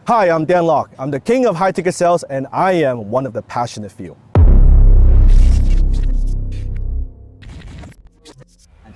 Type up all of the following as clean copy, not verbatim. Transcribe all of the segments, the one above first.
Hi, I'm Dan LOK. I'm the king of high-ticket sales, and I am one of the passionate few.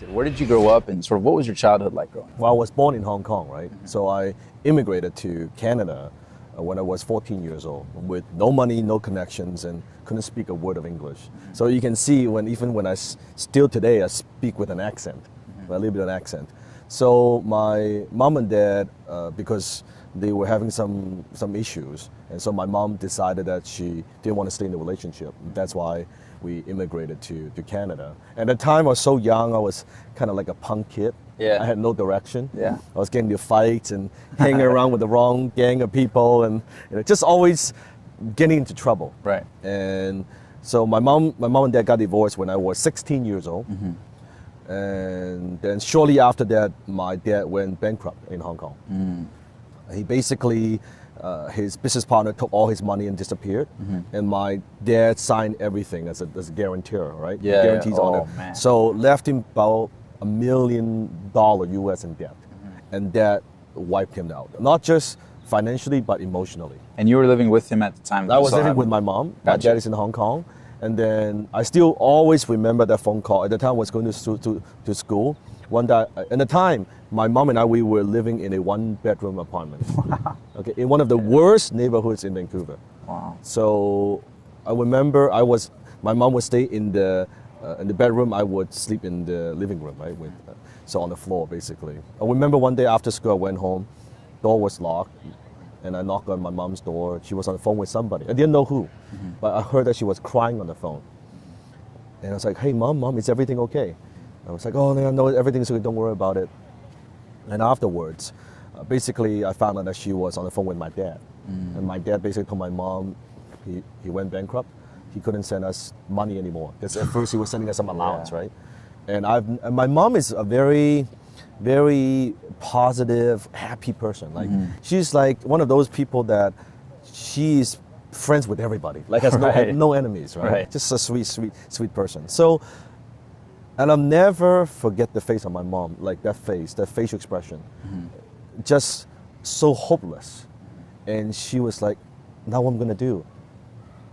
Where did you grow up, and sort of what was your childhood like growing up? Well, I was born in Hong Kong, right? So I immigrated to Canada when I was 14 years old with no money, no connections, and couldn't speak a word of English. So you can see even when still today, I speak with an accent, a little bit of an accent. So my mom and dad, because they were having some issues, and so my mom decided that she didn't want to stay in the relationship. That's why we immigrated to Canada. At the time, I was so young, I was kind of like a punk kid. Yeah. I had no direction. Yeah. I was getting into fights and hanging around with the wrong gang of people, and just always getting into trouble. Right. And so my mom and dad got divorced when I was 16 years old. And then shortly after that, my dad went bankrupt in Hong Kong. He basically, his business partner took all his money and disappeared. And my dad signed everything as a guarantor, right? Yeah. Guarantees on it. Man. So left him about $1 million US in debt. And that wiped him out. Not just financially, but emotionally. And you were living with him at the time? I was living with my mom. My Gotcha. dad is in Hong Kong. And then I still always remember that phone call. At the time, I was going to school. One day, at the time, my mom and I, we were living in a one-bedroom apartment. Okay, in one of the worst neighborhoods in Vancouver. Wow. So I remember my mom would stay in the bedroom. I would sleep in the living room, right? So on the floor, basically. I remember one day after school, I went home. Door was locked. And I knocked on my mom's door. She was on the phone with somebody. I didn't know who, but I heard that she was crying on the phone. And I was like, "Hey, mom, is everything okay?" I was like, "Oh, no, everything's okay. Don't worry about it." And afterwards, basically, I found out that she was on the phone with my dad. And my dad basically told my mom he went bankrupt. He couldn't send us money anymore. Because at first he was sending us some allowance, right? And my mom is a very, very positive, happy person. Like she's like one of those people that she's friends with everybody. Like has no enemies, right? Just a sweet person. So, and I'll never forget the face of my mom. Like that facial expression, just so hopeless. And she was like, "Now what I'm gonna do?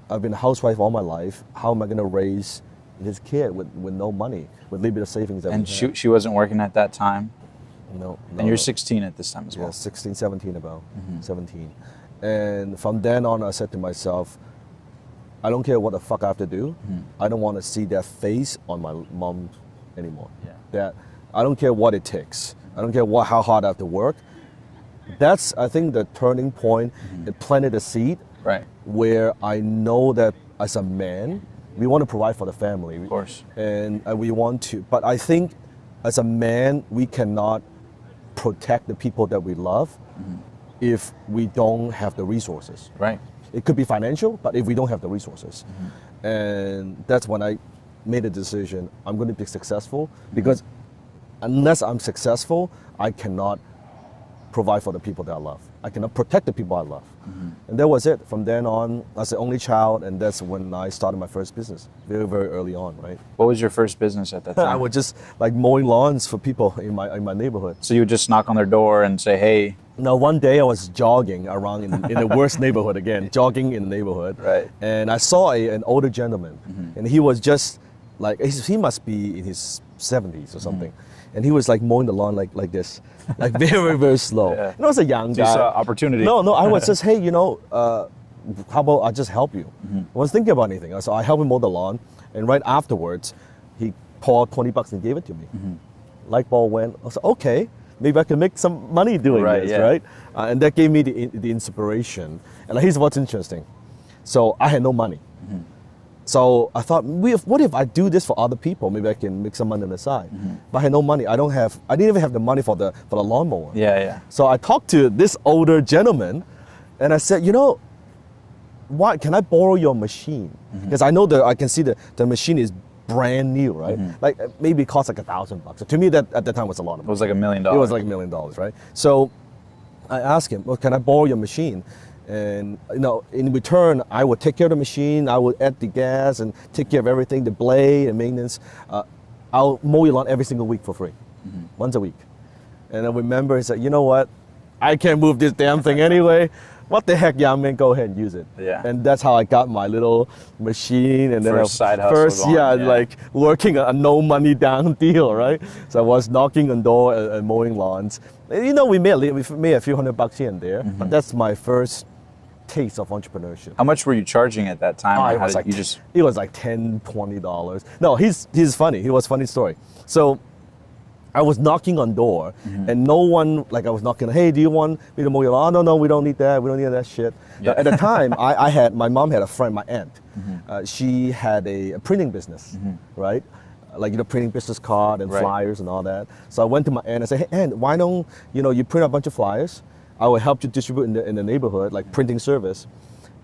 I've been a housewife all my life. How am I gonna raise this kid with no money, with a little bit of savings?" And she wasn't working at that time? No. And you're 16 at this time as well? Yeah, 16, 17 about, 17. And from then on, I said to myself, I don't care what the fuck I have to do. I don't want to see that face on my mom anymore. Yeah. That I don't care what it takes. I don't care how hard I have to work. That's, I think, the turning point. It planted a seed where I know that as a man, we want to provide for the family. Of course. And we want to, but I think as a man, we cannot protect the people that we love if we don't have the resources. Right. It could be financial, but if we don't have the resources. And that's when I made a decision, I'm going to be successful, because unless I'm successful, I cannot provide for the people that I love. I cannot protect the people I love. And that was it. From then on, I was the only child, and that's when I started my first business, very, very early on, right? What was your first business at that time? I was just like mowing lawns for people in my neighborhood. So you would just knock on their door and say, "Hey." Now, one day I was jogging around in the worst neighborhood again, jogging in the neighborhood. Right. And I saw an older gentleman, and he was just like, he must be in his 70s or something. And he was like mowing the lawn like this, like very, very slow. Yeah. And I was a young guy. You saw opportunity. No, I was just, hey, how about I just help you? I wasn't thinking about anything. So I helped him mow the lawn, and right afterwards, he poured $20 and gave it to me. Light bulb went. I was like, okay, maybe I can make some money doing this, right? And that gave me the inspiration. And here's what's interesting. So I had no money. So I thought, what if I do this for other people? Maybe I can make some money on the side. But I had no money. I didn't even have the money for the lawnmower. Yeah. So I talked to this older gentleman, and I said, why can I borrow your machine? Because I know I can see the machine is brand new, right? Like maybe it cost like $1,000. So to me, that at the time was a lot of money. It was like $1 million. It was like $1 million, right? So I asked him, well, can I borrow your machine? And in return, I would take care of the machine. I would add the gas and take care of everything, the blade and maintenance. I'll mow your lawn every single week for free, once a week. And I remember he said, you know what? I can't move this damn thing anyway. What the heck, young man, go ahead and use it. Yeah. And that's how I got my little machine. And then First side hustle going, like working a no money down deal, right? So I was knocking on door and mowing lawns. And, you know, we made a few $100 here and there, but that's my first taste of entrepreneurship. How much were you charging at that time? It was like $10, $20. No, he's funny. He was funny story. So I was knocking on door, and no one, like I was knocking, hey, do you want me to mow your lawn? Oh, no, we don't need that. We don't need that shit. Yeah. At the time, my mom had a friend, my aunt. She had a printing business, right? Like, you know, printing business card and flyers and all that. So I went to my aunt and said, hey, aunt, why don't, you print a bunch of flyers? I will help you distribute in the neighborhood, like printing service.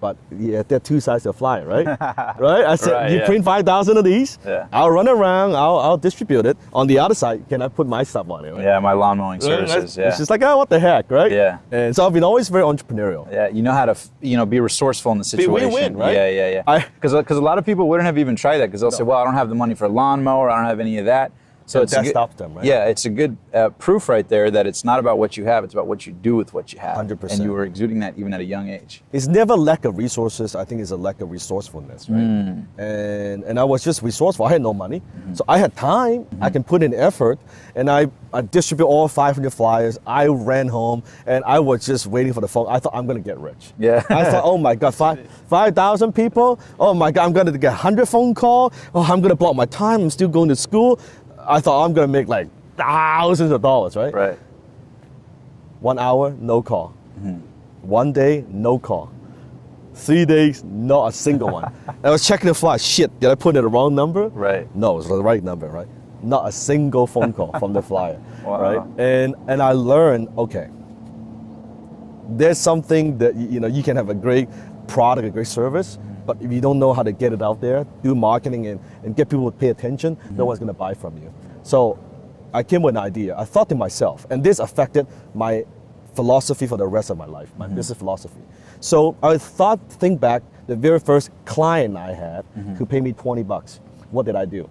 But yeah, there are two sides to a flyer, right? Right? I said, you print 5,000 of these, I'll run around, I'll distribute it. On the other side, can I put my stuff on it? Right? Yeah, my lawn mowing services, It's just like, oh, what the heck, right? Yeah. And so I've been always very entrepreneurial. Yeah, you know how to, be resourceful in the situation. Win-win, right? Yeah. Because a lot of people wouldn't have even tried that because they'll say, well, I don't have the money for a lawnmower, I don't have any of that. So that stops them, right? Yeah, it's a good proof right there that it's not about what you have, it's about what you do with what you have. 100%. And you were exuding that even at a young age. It's never lack of resources. I think it's a lack of resourcefulness, right? And I was just resourceful. I had no money, so I had time. I can put in effort, and I distribute all 500 flyers. I ran home, and I was just waiting for the phone. I thought I'm gonna get rich. Yeah. I thought, oh my God, 5,000 people. Oh my God, I'm gonna get 100 phone calls. Oh, I'm gonna block my time. I'm still going to school. I thought I'm gonna make like thousands of dollars, right? Right. 1 hour, no call. 1 day, no call. 3 days, not a single one. I was checking the flyer. Shit, did I put in the wrong number? Right. No, it was the right number, right? Not a single phone call from the flyer, Wow. right? And I learned, okay, there's something that you can have a great product, a great service, but if you don't know how to get it out there, do marketing and get people to pay attention, no one's gonna buy from you. So I came with an idea. I thought to myself, and this affected my philosophy for the rest of my life, my business philosophy. So I think back, the very first client I had who paid me $20. What did I do?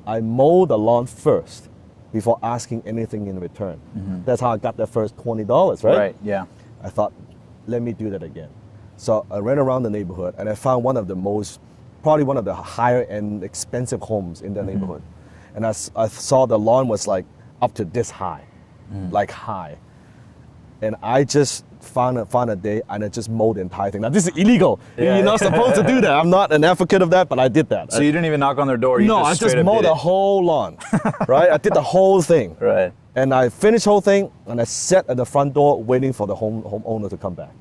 I mowed the lawn first before asking anything in return. That's how I got that first $20, right? Right, yeah. I thought, let me do that again. So I ran around the neighborhood and I found probably one of the higher end expensive homes in the neighborhood. And I saw the lawn was like up to this high, like high. And I just found a day and I just mowed the entire thing. Now this is illegal. Yeah. You're not supposed to do that. I'm not an advocate of that, but I did that. So you didn't even knock on their door? You I just mowed the whole lawn, right? I did the whole thing. Right. And I finished the whole thing and I sat at the front door waiting for the homeowner to come back.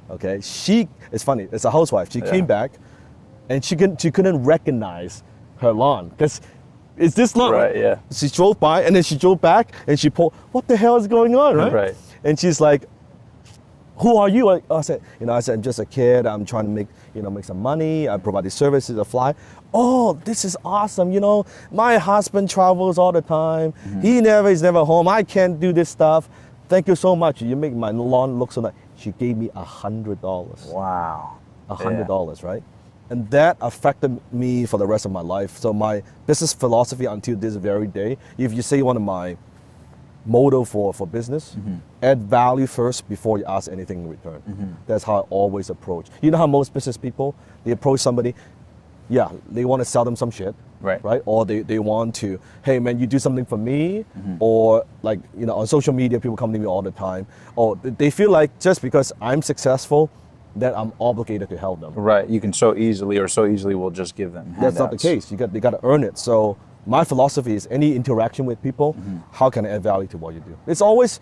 Okay, it's funny, it's a housewife. She came back and she couldn't recognize her lawn because it's this lawn. Right, yeah. She drove by and then she drove back and she pulled, what the hell is going on, right? Right. And she's like, who are you? I said, I'm just a kid. I'm trying to make some money. I provide these services, a fly. Oh, this is awesome. My husband travels all the time. He's never home. I can't do this stuff. Thank you so much. You make my lawn look so nice. She gave me $100. Wow. $100, right? And that affected me for the rest of my life. So my business philosophy until this very day, if you say one of my motto for business, add value first before you ask anything in return. That's how I always approach. You know how most business people, they approach somebody, they want to sell them some shit, right? Or they want to, hey man, you do something for me, or like, on social media, people come to me all the time, or they feel like just because I'm successful, that I'm obligated to help them. Right, you can so easily will just give them handouts. That's not the case. They got to earn it. So my philosophy is any interaction with people, how can I add value to what you do? It's always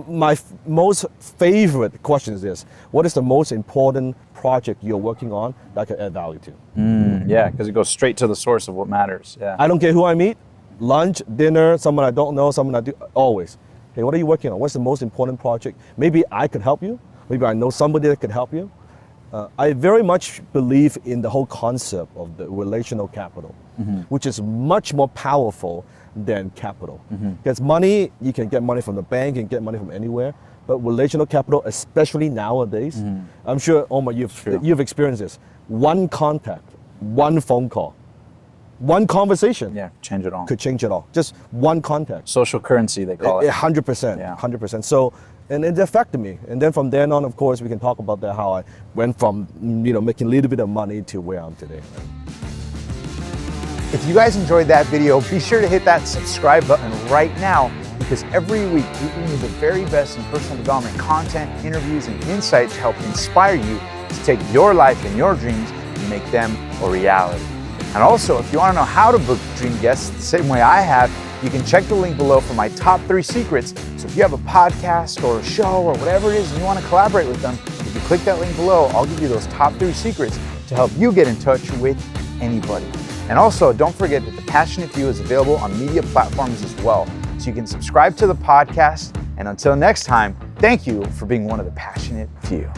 my most favorite question is this: what is the most important project you're working on that I can add value to? Yeah, because it goes straight to the source of what matters. Yeah. I don't care who I meet, lunch, dinner, someone I don't know, someone I do, always. Hey, what are you working on? What's the most important project? Maybe I could help you. Maybe I know somebody that could help you. I very much believe in the whole concept of the relational capital, which is much more powerful than capital. Because money, you can get money from the bank, you can get money from anywhere, but relational capital, especially nowadays, I'm sure, Omar, you've experienced this. One contact, one phone call, One conversation change it all. could change it all. Just one contact. Social currency, they call it. 100%. Yeah. 100%. So, and it affected me. And then from then on, of course, we can talk about that, how I went from, making a little bit of money to where I'm today. If you guys enjoyed that video, be sure to hit that subscribe button right now, because every week we bring you the very best in personal development content, interviews, and insights to help inspire you to take your life and your dreams and make them a reality. And also, if you want to know how to book dream guests the same way I have, you can check the link below for my top 3 secrets. So if you have a podcast or a show or whatever it is and you want to collaborate with them, if you click that link below, I'll give you those top 3 secrets to help you get in touch with anybody. And also, don't forget that The Passionate Few is available on media platforms as well. So you can subscribe to the podcast. And until next time, thank you for being one of the Passionate Few.